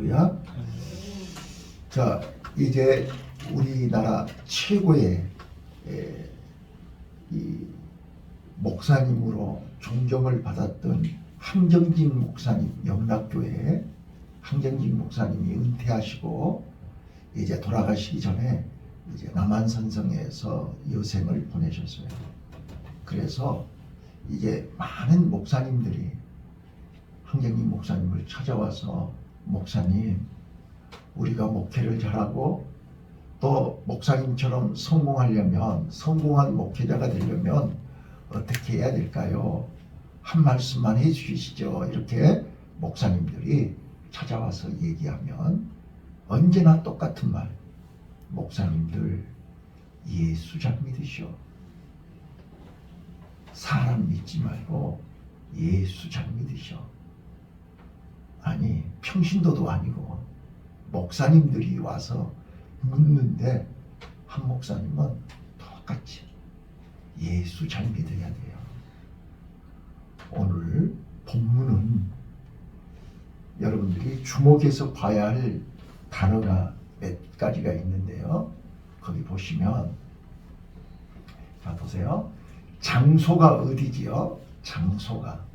할렐루야. 자, 이제 우리나라 최고의 이 목사님으로 존경을 받았던 항정직 목사님, 영락교회 항정직 목사님이 은퇴하시고 이제 돌아가시기 전에 이제 남한산성에서 여생을 보내셨어요. 그래서 이제 많은 목사님들이 항정직 목사님을 찾아와서, 목사님, 우리가 목회를 잘하고 또 목사님처럼 성공하려면, 성공한 목회자가 되려면 어떻게 해야 될까요? 한 말씀만 해주시죠. 이렇게 목사님들이 찾아와서 얘기하면 언제나 똑같은 말, 목사님들 예수 잘 믿으시오. 사람 믿지 말고 예수 잘 믿으시오. 아니, 평신도도 아니고 목사님들이 와서 묻는데 한 목사님은 똑같이 예수 잘 믿어야 돼요. 오늘 본문은 여러분들이 주목해서 봐야 할 단어가 몇 가지가 있는데요. 거기 보시면, 자 보세요. 장소가 어디지요? 장소가,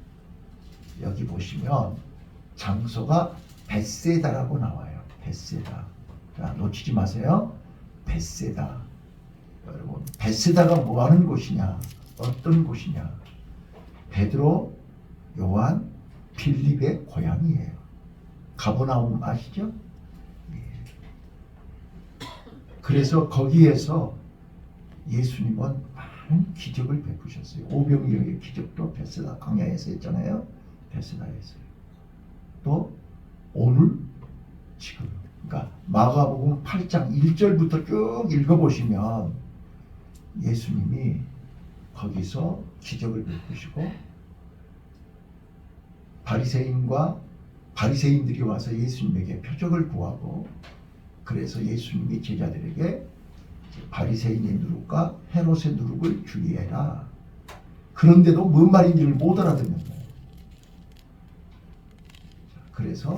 여기 보시면 장소가 벳세다라고 나와요. 벳세다. 자, 놓치지 마세요. 벳세다. 여러분, 벳세다가 뭐 하는 곳이냐? 어떤 곳이냐? 베드로, 요한, 빌립의 고향이에요. 가버나움 아시죠? 예. 그래서 거기에서 예수님은 많은 기적을 베푸셨어요. 오병이어의 기적도 벳세다 광야에서 했잖아요. 벳세다에서요. 또 오늘 지금, 그러니까 마가복음 8장 1절부터 쭉 읽어보시면 예수님이 거기서 기적을 베푸시고 바리새인들이 와서 예수님에게 표적을 구하고, 그래서 예수님이 제자들에게 바리새인의 누룩과 헤롯의 누룩을 주의해라. 그런데도 뭔 말인지를 못 알아듣는 거예요. 그래서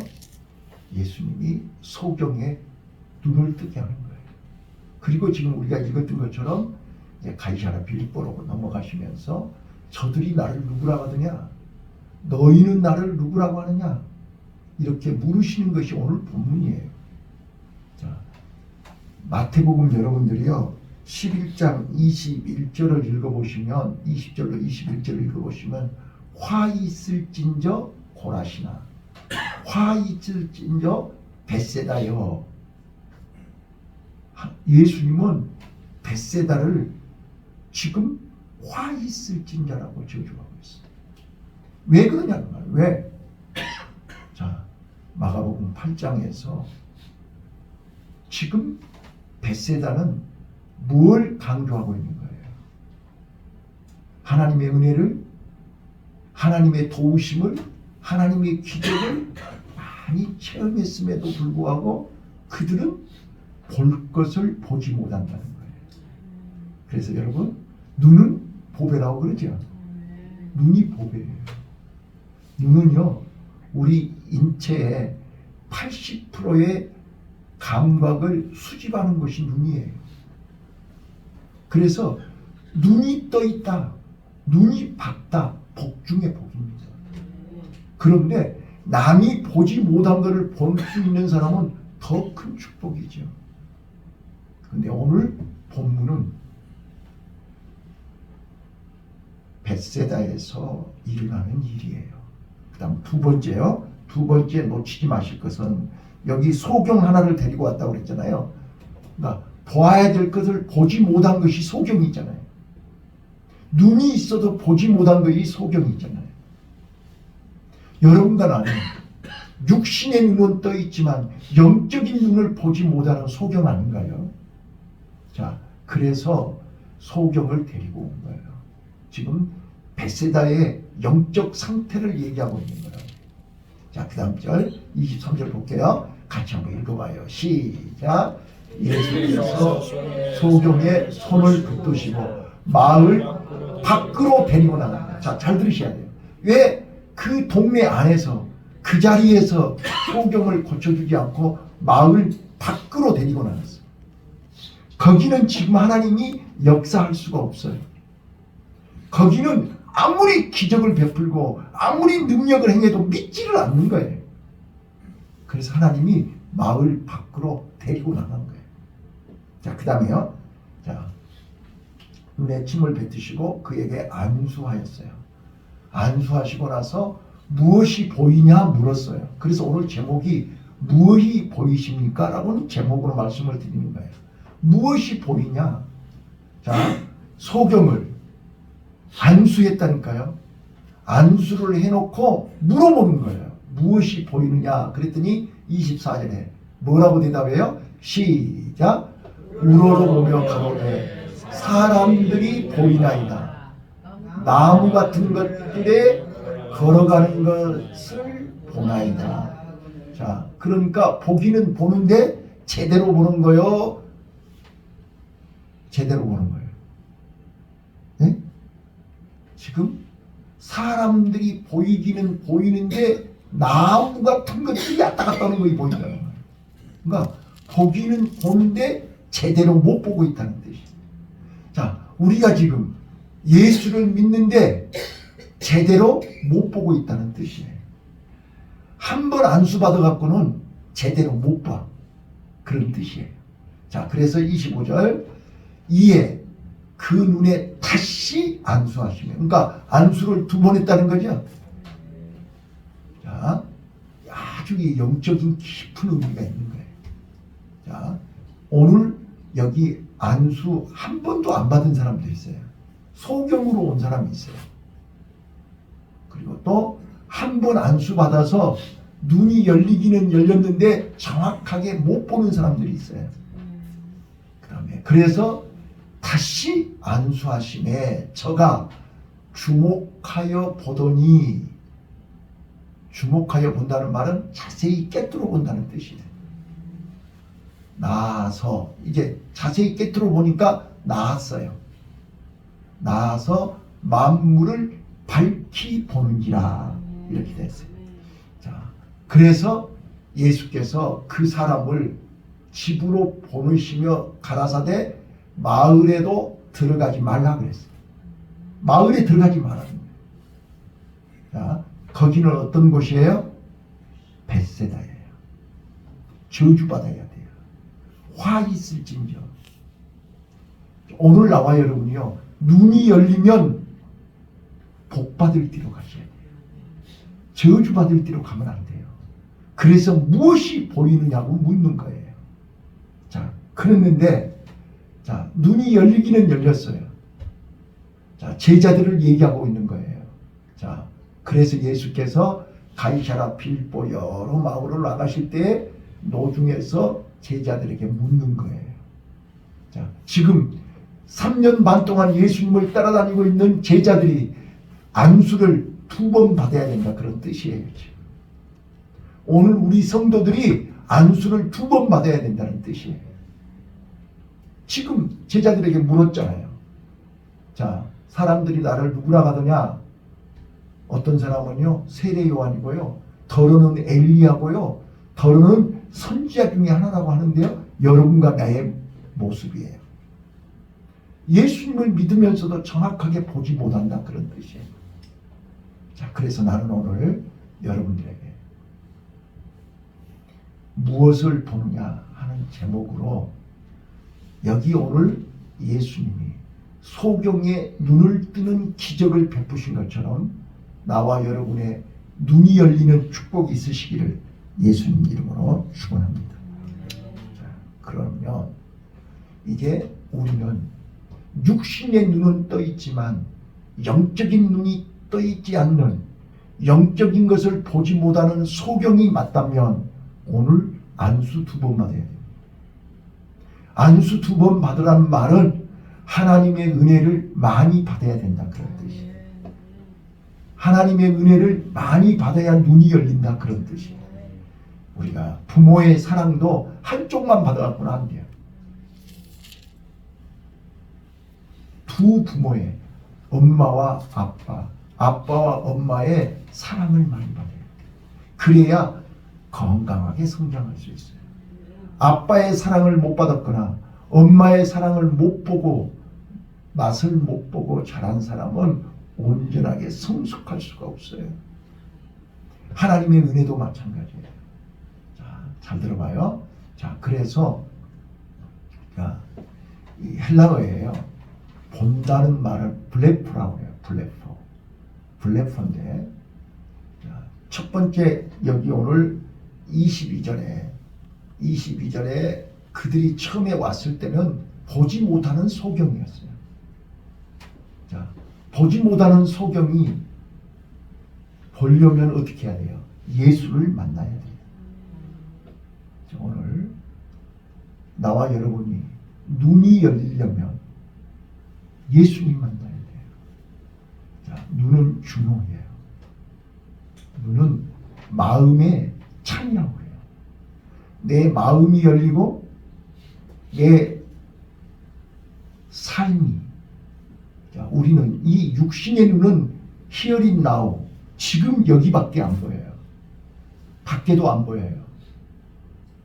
예수님이 소경에 눈을 뜨게 하는 거예요. 그리고 지금 우리가 읽었던 것처럼 이제 가이사랴 빌립보로 넘어가시면서 저들이 나를 누구라고 하느냐? 너희는 나를 누구라고 하느냐? 이렇게 물으시는 것이 오늘 본문이에요. 자, 마태복음 여러분들이요, 11장 21절을 읽어보시면, 20절로 21절을 읽어보시면, 화 있을진저 고라시나, 화 있을진저 벳세다요. 예수님은 벳세다를 지금 화 있을진저라고 저주하고 있어요. 왜 그러냐는 말이에요. 왜? 자, 마가복음 8장에서 지금 벳세다는 뭘 강조하고 있는 거예요? 하나님의 은혜를, 하나님의 도우심을, 하나님의 기적을 많이 체험했음에도 불구하고 그들은 볼 것을 보지 못한다는 거예요. 그래서 여러분, 눈은 보배라고 그러죠. 눈이 보배예요. 눈은요, 우리 인체의 80%의 감각을 수집하는 것이 눈이에요. 그래서 눈이 떠 있다, 눈이 밝다, 복 중에 복입니다. 그런데 남이 보지 못한 것을 볼 수 있는 사람은 더 큰 축복이죠. 그런데 오늘 본문은 벳세다에서 일어나는 일이에요. 그 다음 두 번째요. 두 번째 놓치지 마실 것은, 여기 소경 하나를 데리고 왔다고 그랬잖아요. 그러니까 보아야 될 것을 보지 못한 것이 소경이잖아요. 눈이 있어도 보지 못한 것이 소경이잖아요. 여러분과 나는 육신의 눈은 떠 있지만 영적인 눈을 보지 못하는 소경 아닌가요? 자, 그래서 소경을 데리고 온 거예요. 지금 벳세다의 영적 상태를 얘기하고 있는 거예요. 자, 그 다음 절 23절 볼게요. 같이 한번 읽어봐요. 시작. 예수께서 소경의 손을 붙드시고 마을 밖으로 데리고 나갑니다. 자, 잘 들으셔야 돼요. 왜 그 동네 안에서 그 자리에서 소경을 고쳐주지 않고 마을 밖으로 데리고 나갔어요. 거기는 지금 하나님이 역사할 수가 없어요. 거기는 아무리 기적을 베풀고 아무리 능력을 행해도 믿지를 않는 거예요. 그래서 하나님이 마을 밖으로 데리고 나간 거예요. 자, 그 다음에요. 자, 눈에 침을 뱉으시고 그에게 안수하였어요. 안수하시고 나서 무엇이 보이냐 물었어요. 그래서 오늘 제목이 무엇이 보이십니까? 라고는 제목으로 말씀을 드리는 거예요. 무엇이 보이냐? 자, 소경을 안수했다니까요. 안수를 해놓고 물어보는 거예요. 무엇이 보이느냐? 그랬더니 24절에 뭐라고 대답해요? 시작. 우러러보며 가로되 사람들이 보이나이다. 나무 같은 것들에 걸어가는 것을 보나이다. 자, 그러니까 보기는 보는데 제대로 보는 거요? 제대로 보는 거예요. 네? 지금 사람들이 보이기는 보이는데 나무 같은 것들이 왔다 갔다 하는 것이 보인다는 거예요. 그러니까 보기는 보는데 제대로 못 보고 있다는 뜻이에요. 자, 우리가 지금 예수를 믿는데 제대로 못 보고 있다는 뜻이에요. 한 번 안수받아 갖고는 제대로 못 봐. 그런 뜻이에요. 자, 그래서 25절 이에 그 눈에 다시 안수하시며, 그러니까 안수를 2번 했다는 거죠. 자, 아주 영적인 깊은 의미가 있는 거예요. 자, 오늘 여기 안수 한 번도 안 받은 사람도 있어요. 소경으로 온 사람이 있어요. 그리고 또 한 번 안수 받아서 눈이 열리기는 열렸는데 정확하게 못 보는 사람들이 있어요. 그다음에 그래서 다시 안수하심에 저가 주목하여 보더니, 주목하여 본다는 말은 자세히 꿰뚫어 본다는 뜻이에요. 나아서 이제 자세히 꿰뚫어 보니까 나았어요. 나아서 만물을 밝히 보는지라 이렇게 됐어요. 자, 그래서 예수께서 그 사람을 집으로 보내시며 가라사대 마을에도 들어가지 말라 그랬어요. 마을에 들어가지 말라는 거예요. 자, 거기는 어떤 곳이에요? 벳세다예요. 저주받아야 돼요. 화 있을진저. 오늘 나와 여러분이요, 눈이 열리면 복받을 뒤로 가셔야 돼요. 저주받을 뒤로 가면 안 돼요. 그래서 무엇이 보이느냐고 묻는 거예요. 자, 그랬는데, 자, 눈이 열리기는 열렸어요. 자, 제자들을 얘기하고 있는 거예요. 자, 그래서 예수께서 가이사랴 빌보 여러 마을을 나가실 때 노중에서 제자들에게 묻는 거예요. 자, 지금 3년 반 동안 예수님을 따라다니고 있는 제자들이 안수를 2번 받아야 된다, 그런 뜻이에요. 지금. 오늘 우리 성도들이 안수를 2번 받아야 된다는 뜻이에요. 지금 제자들에게 물었잖아요. 자, 사람들이 나를 누구라 하더냐? 어떤 사람은요, 세례 요한이고요, 더러는 엘리야고요, 더러는 선지자 중에 하나라고 하는데요, 여러분과 나의 모습이에요. 예수님을 믿으면서도 정확하게 보지 못한다, 그런 뜻이에요. 자, 그래서 나는 오늘 여러분들에게 무엇을 보느냐 하는 제목으로, 여기 오늘 예수님이 소경의 눈을 뜨는 기적을 베푸신 것처럼 나와 여러분의 눈이 열리는 축복이 있으시기를 예수님 이름으로 축원합니다. 자, 그러면 이제 우리는 육신의 눈은 떠 있지만 영적인 눈이 떠 있지 않는, 영적인 것을 보지 못하는 소경이 맞다면 오늘 안수 2번 받아야 됩니다. 안수 2번 받으라는 말은 하나님의 은혜를 많이 받아야 된다, 그런 뜻이에요. 하나님의 은혜를 많이 받아야 눈이 열린다, 그런 뜻이에요. 우리가 부모의 사랑도 한쪽만 받아갖고는 안 돼요. 두 부모의, 엄마와 아빠, 아빠와 엄마의 사랑을 많이 받아야 돼요. 그래야 건강하게 성장할 수 있어요. 아빠의 사랑을 못 받았거나 엄마의 사랑을 못 보고 맛을 못 보고 자란 사람은 온전하게 성숙할 수가 없어요. 하나님의 은혜도 마찬가지예요. 자, 잘 들어봐요. 자, 그래서 이 헬라어예요. 본다는 말을 블레포라고 해요. 블레포인데, 첫 번째 여기 오늘 22절에 그들이 처음에 왔을 때는 보지 못하는 소경이었어요. 자, 보지 못하는 소경이 보려면 어떻게 해야 돼요? 예수를 만나야 돼요. 자, 오늘 나와 여러분이 눈이 열리려면 예수님 만나야 돼요. 자, 눈은 중요해요. 눈은 마음의 창이라고 해요. 내 마음이 열리고 내 삶이, 자, 우리는 이 육신의 눈은 here and now, 지금 여기밖에 안 보여요. 밖에도 안 보여요.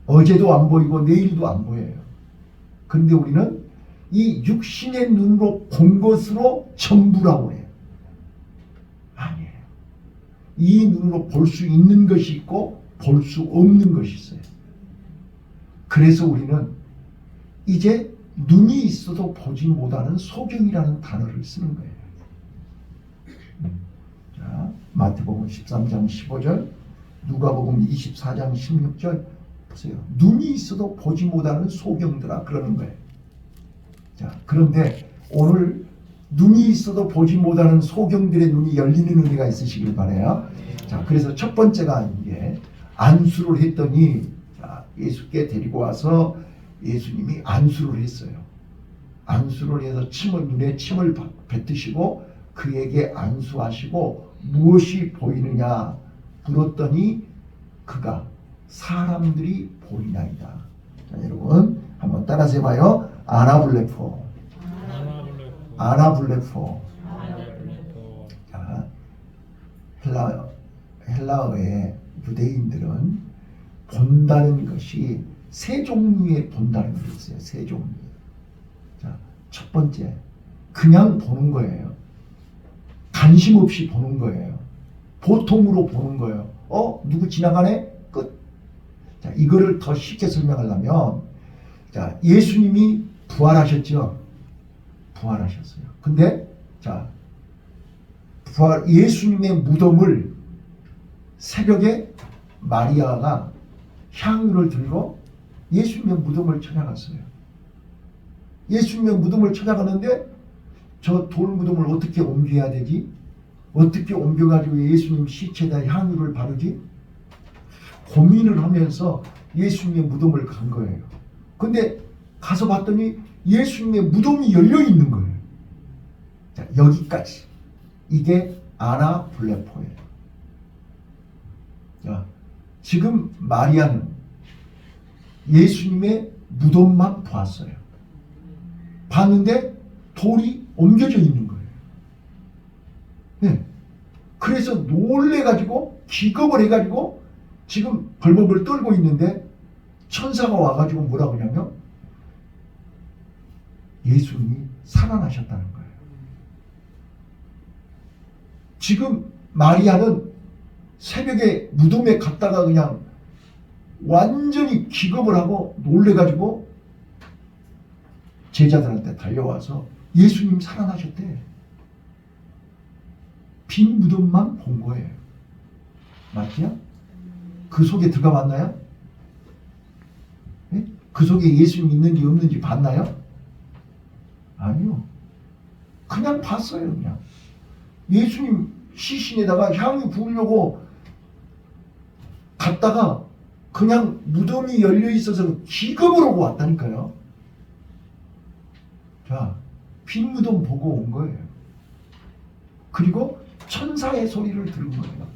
어제도 안 보이고 내일도 안 보여요. 그런데 우리는 이 육신의 눈으로 본 것으로 전부라고 해요. 아니에요. 이 눈으로 볼 수 있는 것이 있고 볼 수 없는 것이 있어요. 그래서 우리는 이제 눈이 있어도 보지 못하는 소경이라는 단어를 쓰는 거예요. 자, 마태복음 13장 15절, 누가복음 24장 16절 보세요. 눈이 있어도 보지 못하는 소경들아, 그러는 거예요. 자, 그런데 오늘 눈이 있어도 보지 못하는 소경들의 눈이 열리는 은혜가 있으시길 바라요. 자, 그래서 첫 번째가 이제 안수를 했더니, 자, 예수께 데리고 와서 예수님이 안수를 했어요. 안수를 해서 눈에 침을 뱉으시고 그에게 안수하시고 무엇이 보이느냐 물었더니 그가 사람들이 보이나이다. 자, 여러분 한번 따라서 해봐요. 아나블레포. 자, 헬라어의 유대인들은 본다는 것이 세 종류의 본다는 게 있어요. 세 종류. 자, 첫 번째, 그냥 보는 거예요. 관심 없이 보는 거예요. 보통으로 보는 거예요. 누구 지나가네? 끝. 자, 이거를 더 쉽게 설명하려면, 자, 예수님이 부활하셨죠? 부활하셨어요. 근데, 자, 예수님의 무덤을 새벽에 마리아가 향유를 들고 예수님의 무덤을 찾아갔어요. 예수님의 무덤을 찾아가는데 저 돌 무덤을 어떻게 옮겨야 되지? 어떻게 옮겨가지고 예수님 시체에다 향유를 바르지? 고민을 하면서 예수님의 무덤을 간 거예요. 근데 가서 봤더니 예수님의 무덤이 열려 있는 거예요. 자, 여기까지. 이게 아나블레포예요. 자, 지금 마리아는 예수님의 무덤만 봤어요. 봤는데 돌이 옮겨져 있는 거예요. 네. 그래서 놀래가지고 기겁을 해가지고 지금 벌벌벌 떨고 있는데 천사가 와가지고 뭐라고 하냐면 예수님이 살아나셨다는 거예요. 지금 마리아는 새벽에 무덤에 갔다가 그냥 완전히 기겁을 하고 놀래가지고 제자들한테 달려와서 예수님 살아나셨대. 빈 무덤만 본 거예요. 맞죠? 그 속에 들어가 봤나요? 네? 그 속에 예수님 있는지 없는지 봤나요? 아니요. 그냥 봤어요. 그냥 예수님 시신에다가 향유 부으려고 갔다가 그냥 무덤이 열려 있어서 기겁을 하고 왔다니까요. 자, 빈 무덤 보고 온 거예요. 그리고 천사의 소리를 들은 거예요.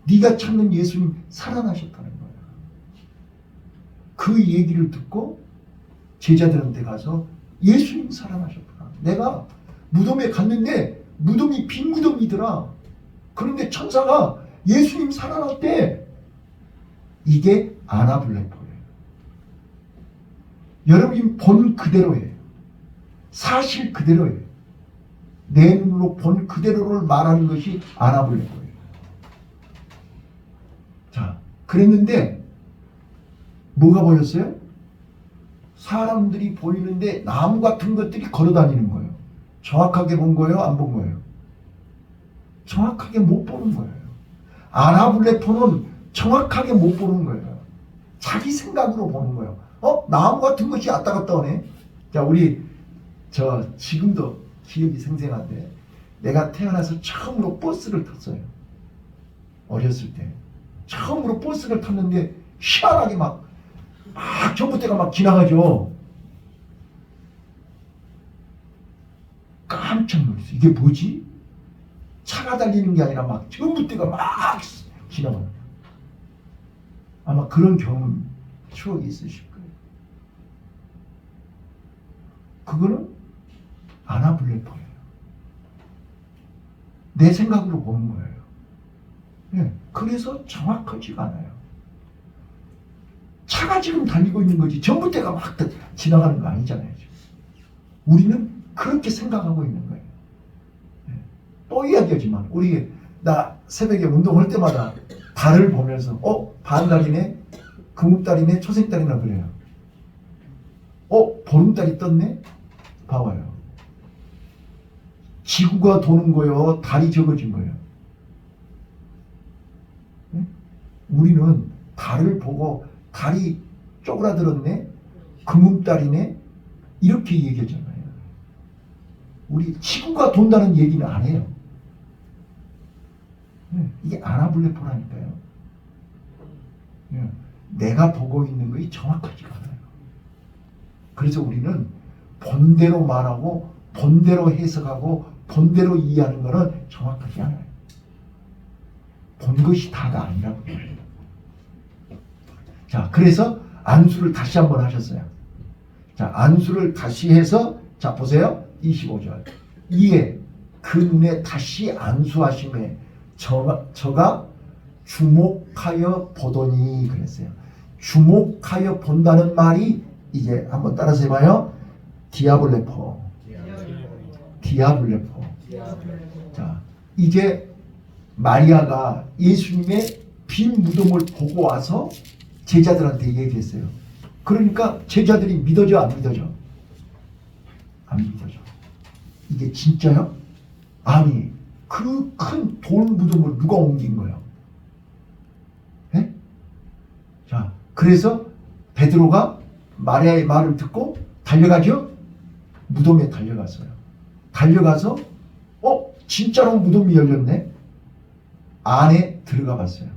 네가 찾는 예수님 살아나셨다는 거예요. 그 얘기를 듣고 제자들한테 가서 예수님 살아나셨구나. 내가 무덤에 갔는데 무덤이 빈 무덤이더라. 그런데 천사가 예수님 살아났대. 이게 아나블레포예요. 여러분이 본 그대로예요. 사실 그대로예요. 내 눈으로 본 그대로를 말하는 것이 아나블레포예요. 자, 그랬는데 뭐가 보였어요? 사람들이 보이는데 나무 같은 것들이 걸어다니는 거예요. 정확하게 본 거예요? 안 본 거예요? 정확하게 못 보는 거예요. 아나블레포는 정확하게 못 보는 거예요. 자기 생각으로 보는 거예요. 나무 같은 것이 왔다 갔다 오네. 자, 우리 지금도 기억이 생생한데 내가 태어나서 처음으로 버스를 탔어요. 어렸을 때 처음으로 버스를 탔는데 희한하게 막 전봇대가 막 지나가죠. 깜짝 놀랐어요. 이게 뭐지? 차가 달리는 게 아니라 막 전봇대가 막 지나가요. 아마 그런 경험, 추억이 있으실 거예요. 그거는 아나블레포예요. 내 생각으로 보는 거예요. 네, 그래서 정확하지가 않아요. 차가 지금 달리고 있는 거지 전봇대가 막 지나가는 거 아니잖아요. 우리는 그렇게 생각하고 있는 거예요. 네. 또 이야기하지만 나 새벽에 운동할 때마다 달을 보면서 반달이네, 금음달이네, 초생달이나 그래요. 보름달이 떴네? 봐봐요. 지구가 도는 거요, 달이 적어진 거예요. 네? 우리는 달을 보고 달이 쪼그라들었네, 금음달이네, 이렇게 얘기하잖아요. 우리 지구가 돈다는 얘기는 안 해요. 이게 아나블레포라니까요. 내가 보고 있는 것이 정확하지가 않아요. 그래서 우리는 본대로 말하고 본대로 해석하고 본대로 이해하는 것은 정확하지 않아요. 본 것이 다가 아니라고 해요. 자, 그래서 안수를 다시 한번 하셨어요. 자, 안수를 다시 해서, 자, 보세요. 25절. 이에 그 눈에 다시 안수하심에 저가 주목하여 보더니 그랬어요. 주목하여 본다는 말이 이제 한번 따라서 해봐요. 디아블레포. 디아블레포. 자, 이제 마리아가 예수님의 빈 무덤을 보고 와서 제자들한테 얘기했어요. 그러니까 제자들이 믿어져 안 믿어져? 안 믿어져. 이게 진짜요? 아니, 그 큰 돌 무덤을 누가 옮긴 거예요? 네? 자, 그래서 베드로가 마리아의 말을 듣고 달려가죠? 무덤에 달려갔어요. 달려가서 진짜로 무덤이 열렸네? 안에 들어가 봤어요.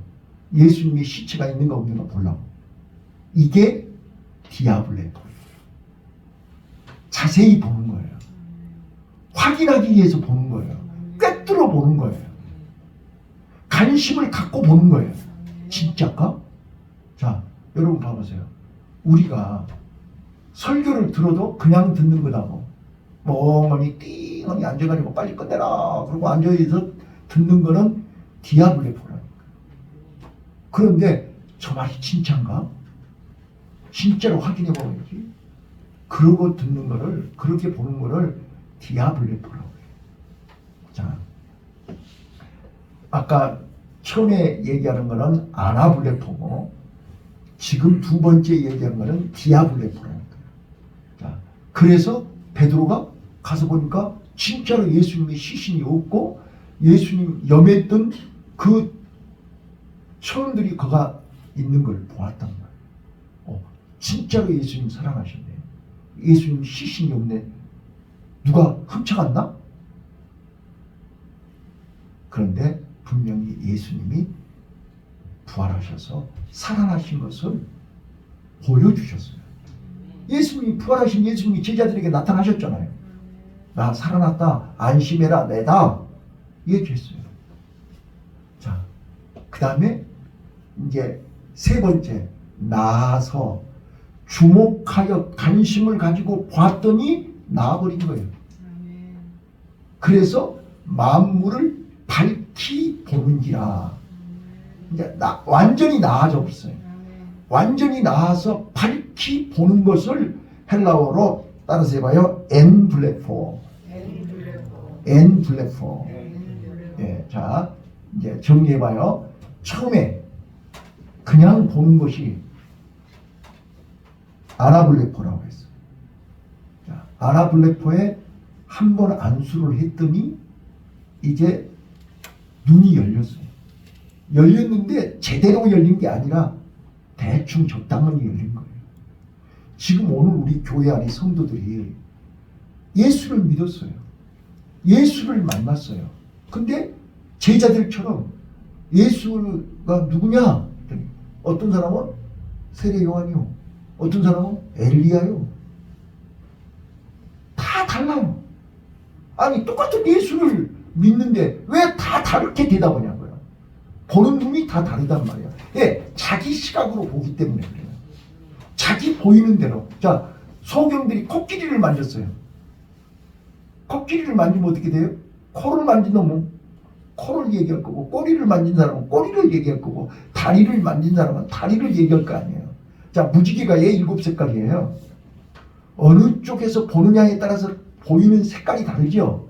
예수님의 시체가 있는가 없는가 보려고. 이게 디아블레포예요. 자세히 보는 거예요. 확인하기 위해서 보는 거예요. 꿰뚫어 보는 거예요. 관심을 갖고 보는 거예요. 진짜일까? 자, 여러분 봐보세요. 우리가 설교를 들어도 그냥 듣는 거다고 멍하니 띵하니 앉아가지고 빨리 끝내라 그러고 앉아서 듣는 거는 디아블레포라니까. 그런데 저 말이 진짜인가? 진짜로 확인해 봐야지. 그러고 듣는 거를, 그렇게 보는 거를 디아블레포라고 해요. 자, 아까 처음에 얘기하는 거는 아나블레포고 지금 두 번째 얘기하는 거는 디아블레포라니까요. 자, 그래서 베드로가 가서 보니까 진짜로 예수님의 시신이 없고 예수님 염했던 그 처음들이 거가 있는 걸 보았단 말이에요. 진짜로 예수님 살아나셨네. 예수님 시신이 없네. 누가 훔쳐갔나? 그런데 분명히 예수님이 부활하셔서 살아나신 것을 보여주셨어요. 예수님이 부활하신 예수님이 제자들에게 나타나셨잖아요. 나 살아났다. 안심해라. 내다. 얘기했어요. 자, 그 다음에 이제 세 번째 나아서 주목하여 관심을 가지고 봤더니 나아버린 거예요. 그래서 만물을 밝히 보는지라. 이제 완전히 나아져 버렸어요. 완전히 나아서 밝히 보는 것을 헬라어로 따라서 해봐요. 엔블레포. 엔블레포. 예, 자, 이제 정리해봐요. 처음에 그냥 보는 것이 아나블레포라고 했어요. 자, 아나블레포에 한 번 안수를 했더니 이제 눈이 열렸어요. 열렸는데 제대로 열린 게 아니라 대충 적당히 열린 거예요. 지금 오늘 우리 교회 안에 성도들이 예수를 믿었어요. 예수를 만났어요. 근데 제자들처럼 예수가 누구냐? 어떤 사람은 세례 요한이요. 어떤 사람은 엘리야요. 다 달라요. 아니 똑같은 예수를 믿는데 왜 다 다르게 대답하냐고요. 보는 눈이 다 다르단 말이야. 예, 자기 시각으로 보기 때문에 그래요. 자기 보이는 대로. 자, 소경들이 코끼리를 만졌어요. 코끼리를 만지면 어떻게 돼요? 코를 만진 놈은 코를 얘기할 거고, 꼬리를 만진 사람은 꼬리를 얘기할 거고, 다리를 만진 사람은 다리를 얘기할 거 아니에요. 자, 무지개가 얘 7색깔이에요. 어느 쪽에서 보느냐에 따라서 보이는 색깔이 다르죠.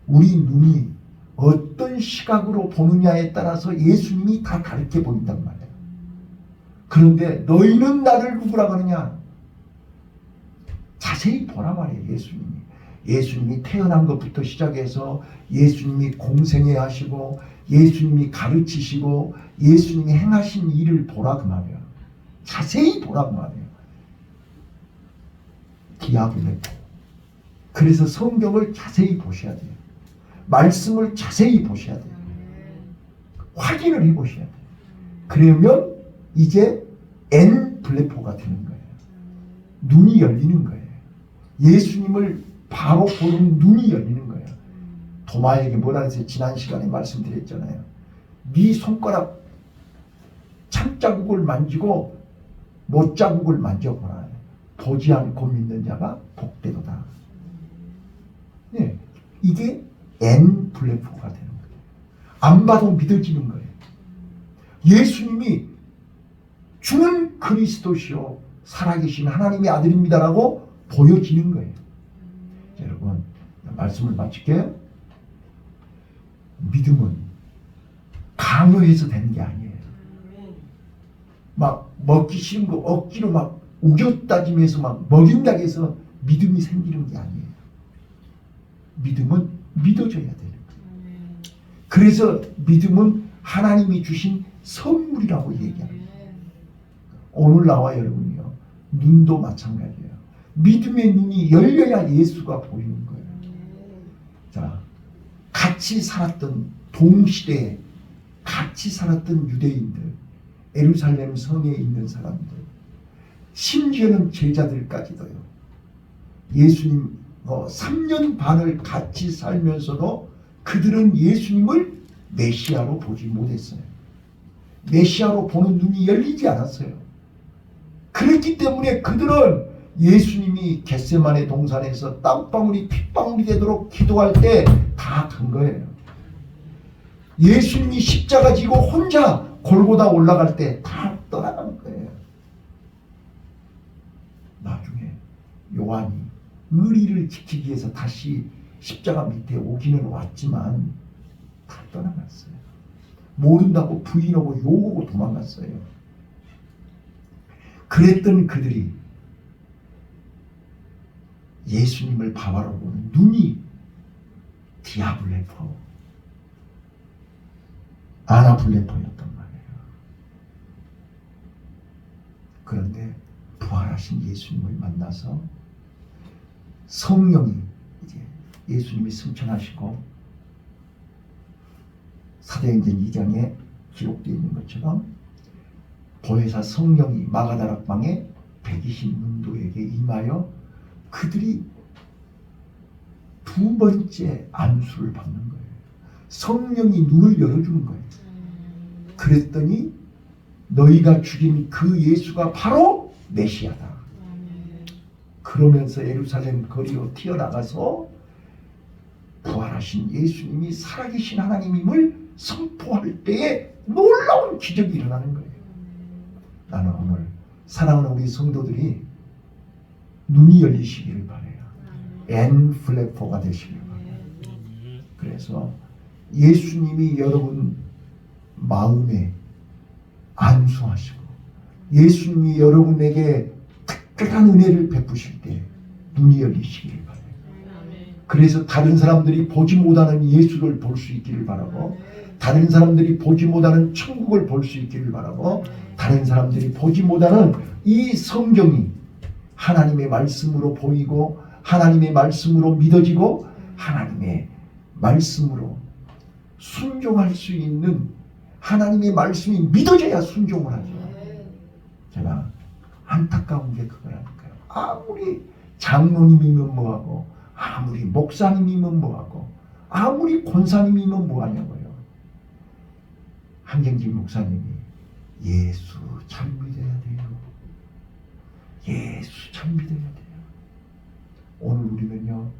우리 눈이 어떤 시각으로 보느냐에 따라서 예수님이 다 다르게 보인단 말이에요. 그런데 너희는 나를 누구라고 하느냐? 자세히 보란 말이에요. 예수님이 태어난 것부터 시작해서 예수님이 공생애 하시고 예수님이 가르치시고 예수님이 행하신 일을 보라 그 말이에요. 자세히 보라 그 말이에요. 디아블레포. 그래서 성경을 자세히 보셔야 돼요. 말씀을 자세히 보셔야 돼요. 확인을 해보셔야 돼요. 그러면 이제 엔블레포가 되는 거예요. 눈이 열리는 거예요. 예수님을 바로 보는 눈이 열리는 거예요. 도마에게 뭐라 해서 지난 시간에 말씀드렸잖아요. 네 손가락 참자국을 만지고 못자국을 만져보라. 보지 않고 믿는 자가 복되도다. 네, 이게 엔블레포가 되는 거예요. 안 봐도 믿어지는 거예요. 예수님이 주는 그리스도시요 살아계신 하나님의 아들입니다라고 보여지는 거예요. 자, 여러분 말씀을 마칠게요. 믿음은 강요해서 되는 게 아니에요. 막 먹기 싫은 거 억지로 막 우겨따지면서 막 먹인다고 해서 믿음이 생기는 게 아니에요. 믿음은 믿어줘야 되는 거예요. 그래서 믿음은 하나님이 주신 선물이라고 얘기합니다. 오늘 나와 여러분이요. 눈도 마찬가지예요. 믿음의 눈이 열려야 예수가 보이는 거예요. 자, 같이 살았던 동시대에 같이 살았던 유대인들, 예루살렘 성에 있는 사람들, 심지어는 제자들까지도요. 예수님 3년 반을 같이 살면서도 그들은 예수님을 메시아로 보지 못했어요. 메시아로 보는 눈이 열리지 않았어요. 그렇기 때문에 그들은 예수님이 겟세마네 동산에서 땀방울이 핏방울이 되도록 기도할 때 다 간 거예요. 예수님이 십자가 지고 혼자 골고다 올라갈 때 다 떠나간 거예요. 나중에 요한이 의리를 지키기 위해서 다시 십자가 밑에 오기는 왔지만 다 떠나갔어요. 모른다고 부인하고 욕하고 도망갔어요. 그랬던 그들이 예수님을 바라보는 눈이 디아블레포, 아나블레포였단 말이에요. 그런데 부활하신 예수님을 만나서 성령이 이제 예수님이 승천하시고 사도행전 2장에 기록되어 있는 것처럼 보혜사 성령이 마가다락방에 120문도에게 임하여 그들이 두 번째 안수를 받는 거예요. 성령이 눈을 열어주는 거예요. 그랬더니 너희가 죽인 그 예수가 바로 메시아다. 그러면서 예루살렘 거리로 튀어나가서 부활하신 예수님이 살아계신 하나님임을 선포할 때에 놀라운 기적이 일어나는 거예요. 나는 오늘 사랑하는 우리 성도들이 눈이 열리시기를 바라요. 엔플래퍼가 되시기를 바라요. 그래서 예수님이 여러분 마음에 안수하시고 예수님이 여러분에게 특별한 은혜를 베푸실 때 눈이 열리시기를 바라요. 그래서 다른 사람들이 보지 못하는 예수를 볼 수 있기를 바라고, 다른 사람들이 보지 못하는 천국을 볼 수 있기를 바라고, 다른 사람들이 보지 못하는 이 성경이 하나님의 말씀으로 보이고 하나님의 말씀으로 믿어지고 하나님의 말씀으로 순종할 수 있는, 하나님의 말씀이 믿어져야 순종을 하죠. 제가 안타까운 게 그거라니까요. 아무리 장로님이면 뭐하고, 아무리 목사님이면 뭐하고, 아무리 권사님이면 뭐하냐고요. 한경진 목사님이 예수 참 믿어야 돼요. 예수 참 믿어야 돼요. 오늘 우리는요,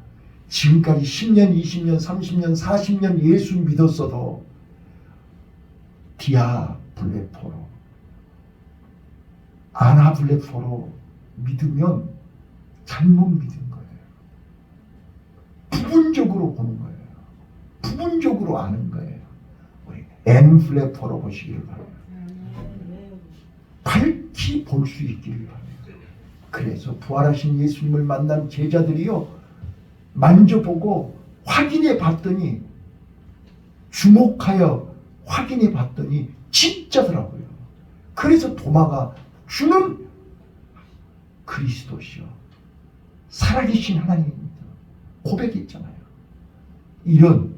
지금까지 10년, 20년, 30년, 40년 예수 믿었어도 디아블레포로, 아나블레포로 믿으면 잘못 믿은 거예요. 부분적으로 보는 거예요. 부분적으로 아는 거예요. 우리 엔플레포로 보시기를 바랍니다. 밝히 볼 수 있기를 바랍니다. 그래서 부활하신 예수님을 만난 제자들이요, 만져보고 확인해 봤더니, 주목하여 확인해 봤더니 진짜더라고요. 그래서 도마가 주는 그리스도시요, 살아계신 하나님입니다 고백했잖아요. 이런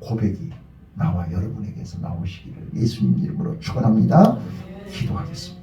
고백이 나와 여러분에게서 나오시기를 예수님 이름으로 축원합니다. 기도하겠습니다.